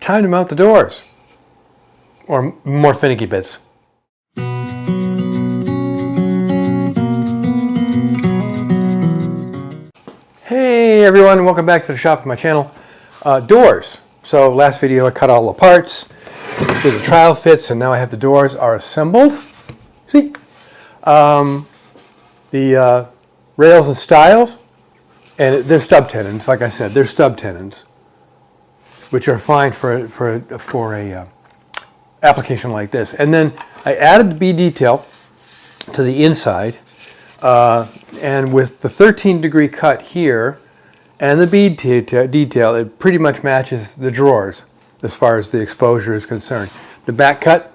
time to mount the doors, or more finicky bits. Hey everyone, welcome back to the shop of my channel. Doors. So last video I cut all the parts, did the trial fits, and now I have the doors are assembled. See? The rails and stiles, and they're stub tenons, like I said, they're stub tenons, which are fine for a application like this. And then I added the bead detail to the inside, and with the 13-degree cut here and the bead detail, it pretty much matches the drawers as far as the exposure is concerned. The back cut,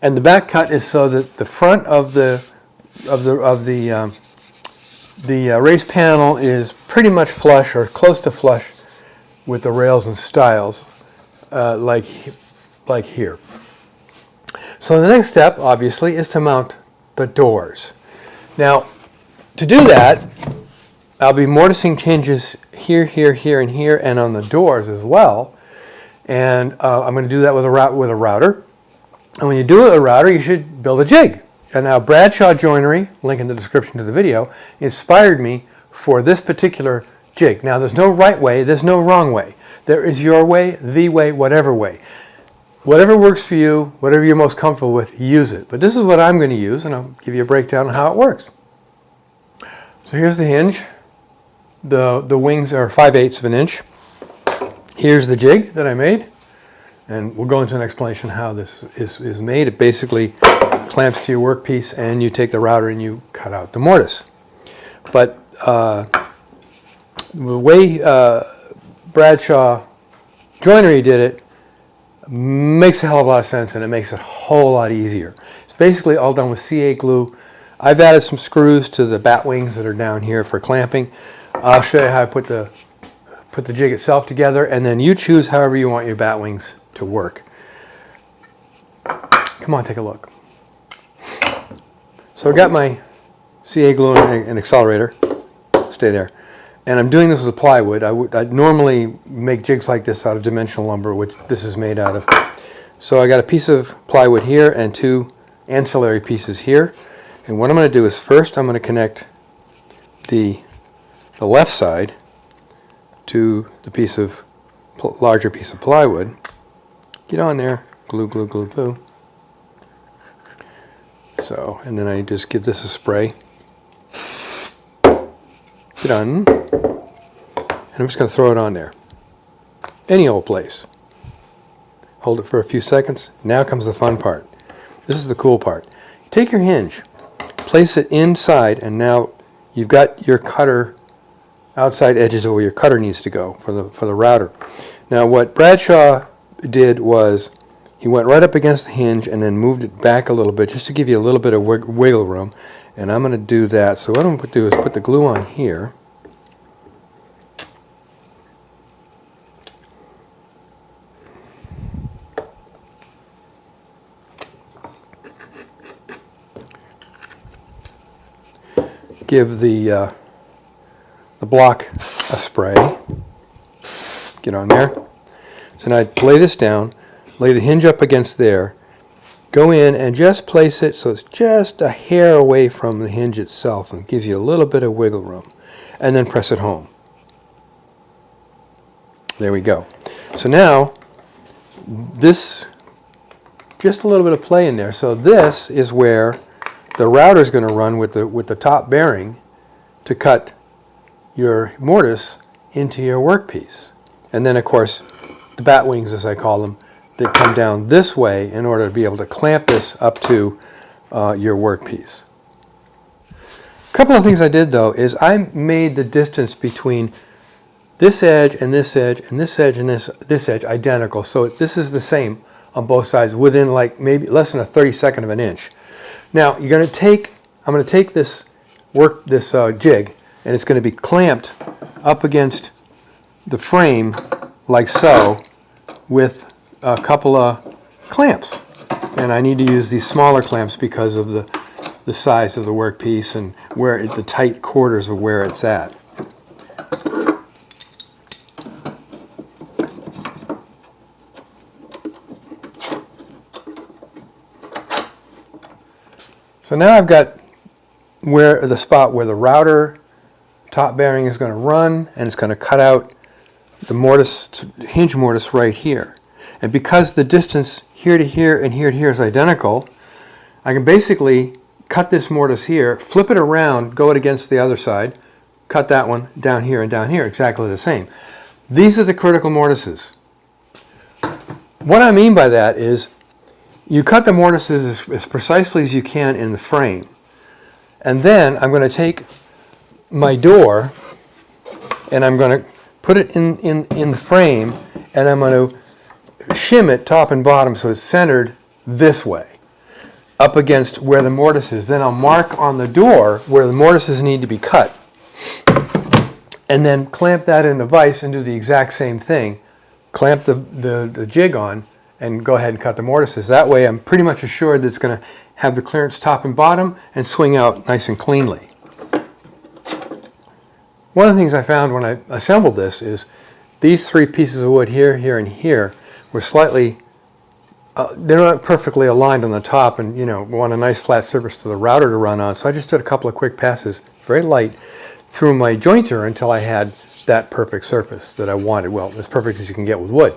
and the back cut is so that the front of the raised panel is pretty much flush or close to flush with the rails and stiles, like here. So the next step, obviously, is to mount the doors. Now, to do that, I'll be mortising hinges here, here, here, and here, and on the doors as well. And I'm going to do that with a router. And when you do it with a router, you should build a jig. And now Bradshaw Joinery, link in the description to the video, inspired me for this particular jig. Now, there's no right way, there's no wrong way. There is your way, the way, whatever way. Whatever works for you, whatever you're most comfortable with, use it. But this is what I'm going to use, and I'll give you a breakdown on how it works. So here's the hinge. The wings are 5/8 of an inch. Here's the jig that I made, and we'll go into an explanation how this is made. It basically clamps to your workpiece, and you take the router and you cut out the mortise. But the way Bradshaw Joinery did it makes a hell of a lot of sense, and it makes it a whole lot easier. It's basically all done with CA glue. I've added some screws to the bat wings that are down here for clamping. I'll show you how I put the jig itself together, and then you choose however you want your bat wings to work. Come on, take a look. So I got my CA glue and accelerator. Stay there. And I'm doing this with plywood. I'd normally make jigs like this out of dimensional lumber, which this is made out of. So I got a piece of plywood here and two ancillary pieces here. And what I'm going to do is first I'm going to connect the left side to the larger piece of plywood. Get on there, glue, glue, glue, glue. So, and then I just give this a spray. Get on. And I'm just going to throw it on there. Any old place. Hold it for a few seconds. Now comes the fun part. This is the cool part. Take your hinge, place it inside, and now you've got your cutter, outside edges of where your cutter needs to go for the router. Now what Bradshaw did was he went right up against the hinge and then moved it back a little bit just to give you a little bit of wiggle room. And I'm going to do that. So what I'm going to do is put the glue on here. Give the block a spray. Get on there. So now I lay this down, lay the hinge up against there, go in and just place it so it's just a hair away from the hinge itself and gives you a little bit of wiggle room, and then press it home. There we go. So now this, just a little bit of play in there. So this is where the router is going to run with the top bearing to cut your mortise into your workpiece. And then, of course, the bat wings, as I call them, they come down this way in order to be able to clamp this up to your workpiece. A couple of things I did, though, is I made the distance between this edge and this edge and this edge and this edge identical. So this is the same on both sides within like maybe less than a 32nd of an inch. Now I'm going to take this jig, and it's going to be clamped up against the frame like so with a couple of clamps. And I need to use these smaller clamps because of the size of the workpiece and the tight quarters of where it's at. So now I've got the spot where the router top bearing is going to run, and it's going to cut out the mortise, hinge mortise right here. And because the distance here to here and here to here is identical, I can basically cut this mortise here, flip it around, go it against the other side, cut that one down here and down here, exactly the same. These are the critical mortises. What I mean by that is you cut the mortises as precisely as you can in the frame. And then I'm going to take my door and I'm going to put it in the frame, and I'm going to shim it top and bottom so it's centered this way, up against where the mortise is. Then I'll mark on the door where the mortises need to be cut, and then clamp that in the vise and do the exact same thing. Clamp the jig on and go ahead and cut the mortises. That way I'm pretty much assured that it's going to have the clearance top and bottom and swing out nice and cleanly. One of the things I found when I assembled this is these three pieces of wood here, here, and here were slightly, they're not perfectly aligned on the top, and want a nice flat surface for the router to run on. So I just did a couple of quick passes, very light, through my jointer until I had that perfect surface that I wanted. Well, as perfect as you can get with wood.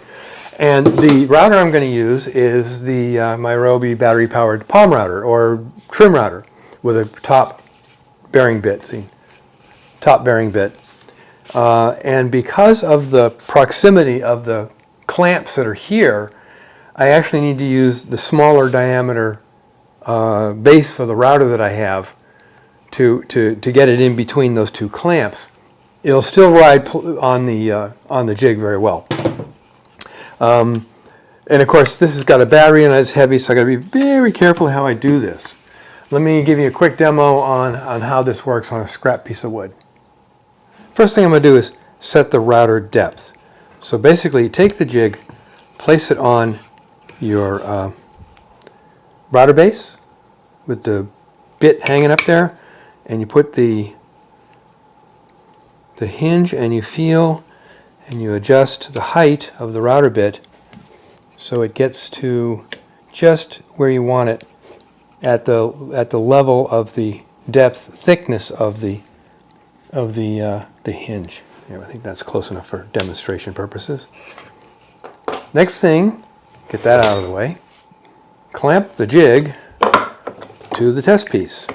And the router I'm going to use is the Movavi battery-powered palm router or trim router with a top bearing bit. See, top bearing bit. And because of the proximity of the clamps that are here, I actually need to use the smaller diameter base for the router that I have to get it in between those two clamps. It'll still ride on the jig very well. And of course, this has got a battery in it, it's heavy, so I got to be very careful how I do this. Let me give you a quick demo on how this works on a scrap piece of wood. First thing I'm going to do is set the router depth. So basically, take the jig, place it on your router base with the bit hanging up there, and you put the hinge and you feel and you adjust the height of the router bit so it gets to just where you want it at the level of the depth thickness of the hinge. Yeah, I think that's close enough for demonstration purposes. Next thing, get that out of the way. Clamp the jig to the test piece.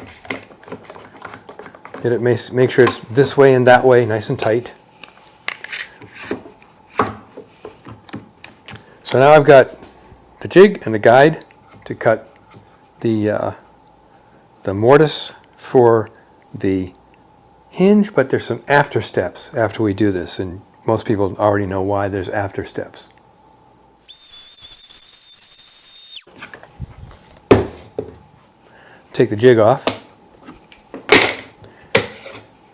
Get it, make sure it's this way and that way, nice and tight. So now I've got the jig and the guide to cut the mortise for the hinge, but there's some after steps after we do this, and most people already know why there's after steps. Take the jig off,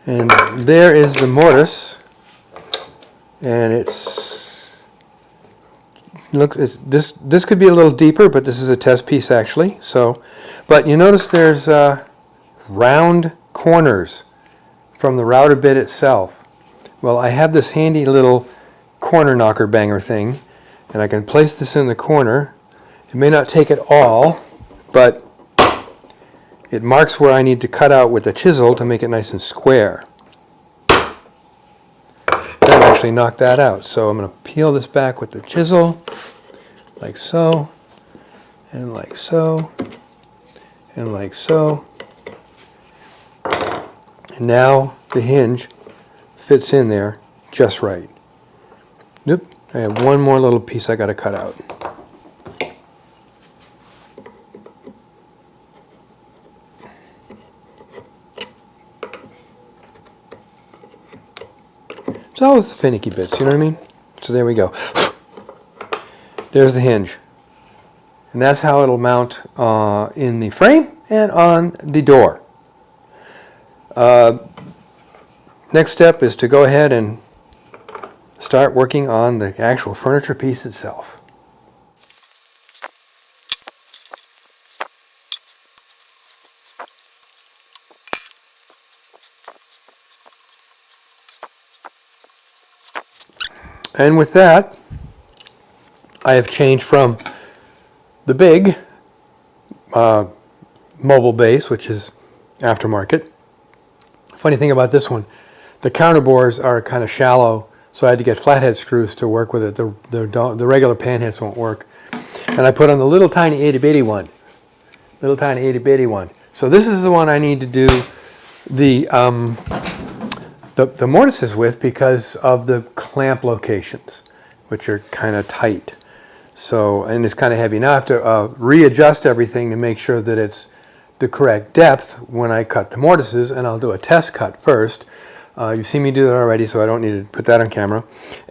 and there is the mortise, and this could be a little deeper, but this is a test piece actually. So, but you notice there's round corners from the router bit itself. Well, I have this handy little corner knocker banger thing, and I can place this in the corner. It may not take it all, but it marks where I need to cut out with the chisel to make it nice and square. That actually knocked that out. So I'm going to peel this back with the chisel, like so, and like so, and like so. And now the hinge fits in there just right. Nope, I have one more little piece I got to cut out. It's always the finicky bits, you know what I mean? So there we go. There's the hinge. And that's how it'll mount in the frame and on the door. Next step is to go ahead and start working on the actual furniture piece itself. And with that, I have changed from the big mobile base, which is aftermarket. Funny thing about this one, the counterbores are kind of shallow, so I had to get flathead screws to work with it. The regular panheads won't work. And I put on the little tiny itty bitty one. Little tiny itty bitty one. So this is the one I need to do the mortises with because of the clamp locations, which are kind of tight. So, and it's kind of heavy. Now I have to readjust everything to make sure that it's the correct depth when I cut the mortises, and I'll do a test cut first. You've seen me do that already, so I don't need to put that on camera.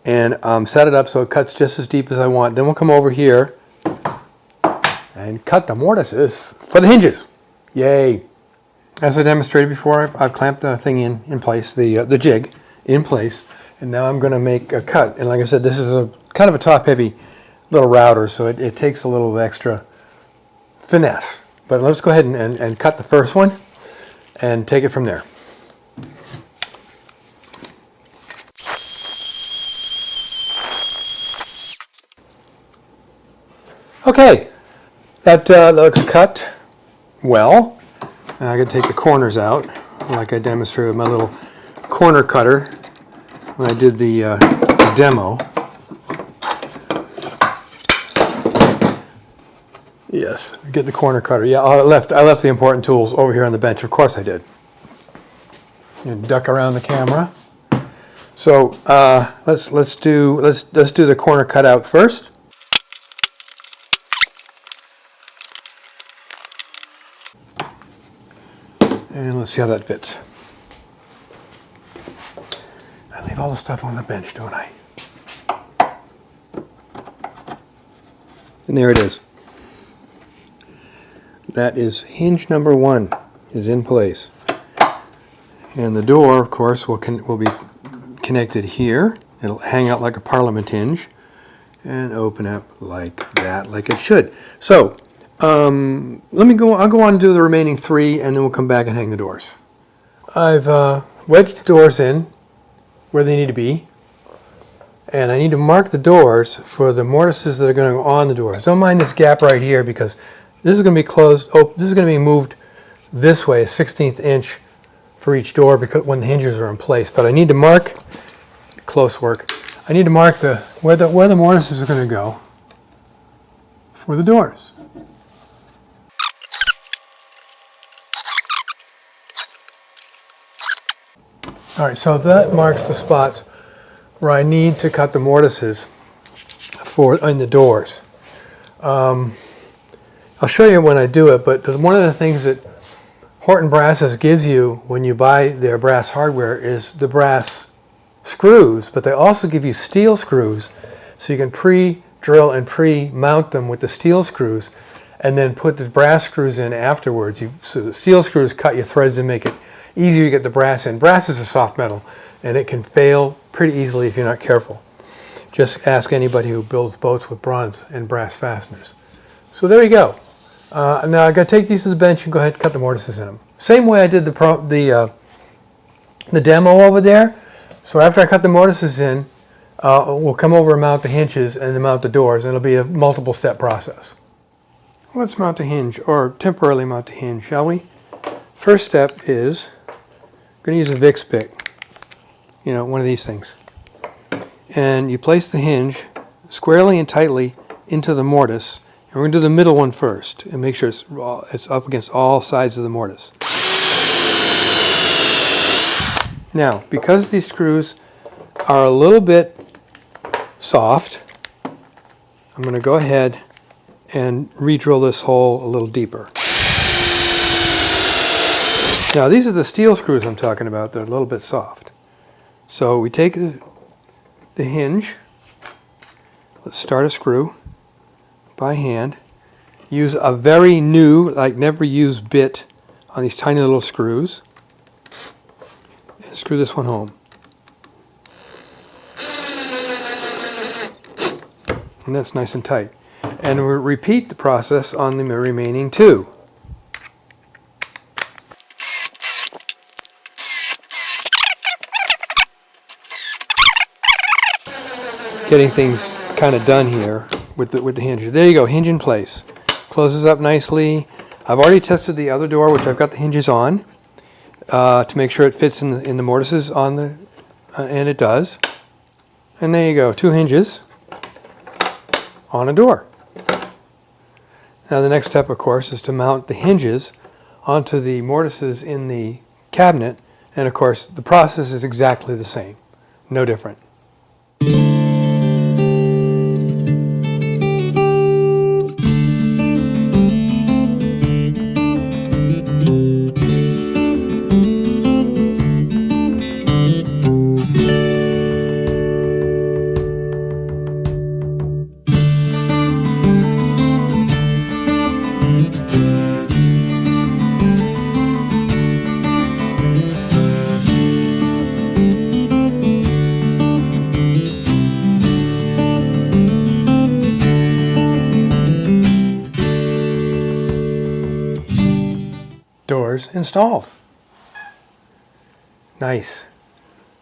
And set it up so it cuts just as deep as I want. Then we'll come over here and cut the mortises for the hinges. Yay! As I demonstrated before, I've clamped the thing in place, the jig in place, and now I'm going to make a cut. And like I said, this is a kind of a top-heavy little router, so it takes a little extra finesse. But let's go ahead and cut the first one and take it from there. Okay, that looks cut well. Now I got to take the corners out, like I demonstrated with my little corner cutter when I did the demo. Yes, get the corner cutter. Yeah, I left the important tools over here on the bench. Of course I did. And duck around the camera. So let's do the corner cutout first. And let's see how that fits. I leave all the stuff on the bench, don't I? And there it is. That is hinge number 1 is in place. And the door, of course, will be connected here. It'll hang out like a Parliament hinge and open up like that, like it should. So, I'll go on and do the remaining 3, and then we'll come back and hang the doors. I've wedged the doors in where they need to be, and I need to mark the doors for the mortises that are going to go on the doors. Don't mind this gap right here because this is going to be closed. Oh, this is going to be moved this way, a 1/16 inch for each door because when the hinges are in place. But I need to mark, close work. I need to mark where the mortises are going to go for the doors. All right, so that marks the spots where I need to cut the mortises in the doors. I'll show you when I do it, but one of the things that Horton Brasses gives you when you buy their brass hardware is the brass screws, but they also give you steel screws, so you can pre-drill and pre-mount them with the steel screws, and then put the brass screws in afterwards. So the steel screws cut your threads and make it easier to get the brass in. Brass is a soft metal, and it can fail pretty easily if you're not careful. Just ask anybody who builds boats with bronze and brass fasteners. So there you go. Now I've got to take these to the bench and go ahead and cut the mortises in them. Same way I did the demo over there. So after I cut the mortises in, we'll come over and mount the hinges and then mount the doors, and it'll be a multiple step process. Let's mount the hinge, or temporarily mount the hinge, shall we? First step is, I'm going to use a Vicks pick, one of these things. And you place the hinge squarely and tightly into the mortise. And we're going to do the middle one first and make sure it's up against all sides of the mortise. Now, because these screws are a little bit soft, I'm going to go ahead and re-drill this hole a little deeper. Now, these are the steel screws I'm talking about. They're a little bit soft. So we take the hinge. Let's start a screw by hand. Use a very new, like never used bit on these tiny little screws. And screw this one home. And that's nice and tight. And we'll repeat the process on the remaining 2. Getting things kind of done here with the hinge. There you go, hinge in place. Closes up nicely. I've already tested the other door, which I've got the hinges on, to make sure it fits in the mortises on the, and it does. And there you go, 2 hinges on a door. Now the next step, of course, is to mount the hinges onto the mortises in the cabinet, and of course the process is exactly the same, no different. Doors installed. Nice.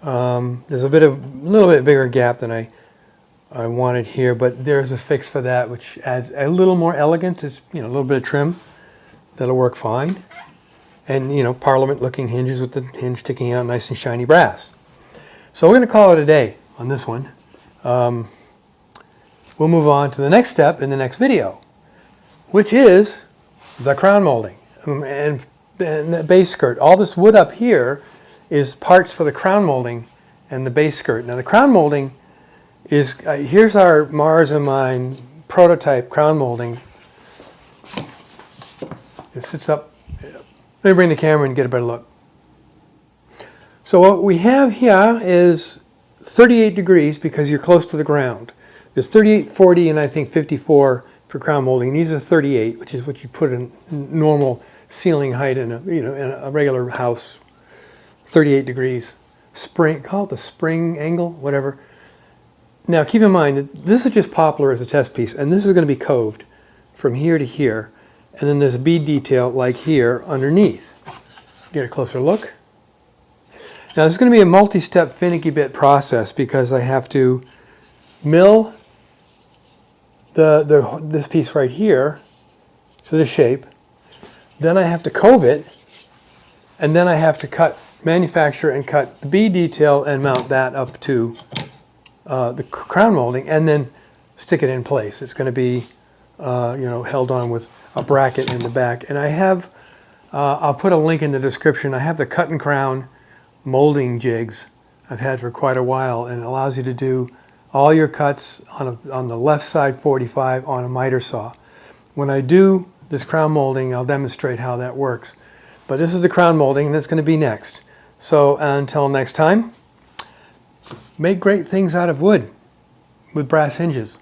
There's a little bit bigger gap than I wanted here, but there's a fix for that, which adds a little more elegance. It's, a little bit of trim. That'll work fine. And, Parliament-looking hinges with the hinge sticking out nice and shiny brass. So we're going to call it a day on this one. We'll move on to the next step in the next video, which is the crown molding and the base skirt. All this wood up here is parts for the crown molding and the base skirt. Now the crown molding is, here's our Mars and Mine prototype crown molding. It sits up. Let me bring the camera and get a better look. So what we have here is 38 degrees because you're close to the ground. There's 38, 40, and I think 54 for crown molding. These are 38, which is what you put in normal ceiling height in a regular house. 38 degrees. Spring, call it the spring angle, whatever. Now keep in mind that this is just poplar as a test piece, and this is going to be coved from here to here, and then there's a bead detail like here underneath. Get a closer look. Now this is going to be a multi-step finicky bit process because I have to mill this piece right here, so this shape. Then I have to cove it, and then I have to manufacture and cut the bead detail and mount that up to the crown molding, and then stick it in place. It's going to be, held on with a bracket in the back. And I have, I'll put a link in the description. I have the cut and crown molding jigs I've had for quite a while, and it allows you to do all your cuts on the left side 45 on a miter saw. When I do this crown molding, I'll demonstrate how that works. But this is the crown molding, and that's going to be next. So until next time, make great things out of wood with brass hinges.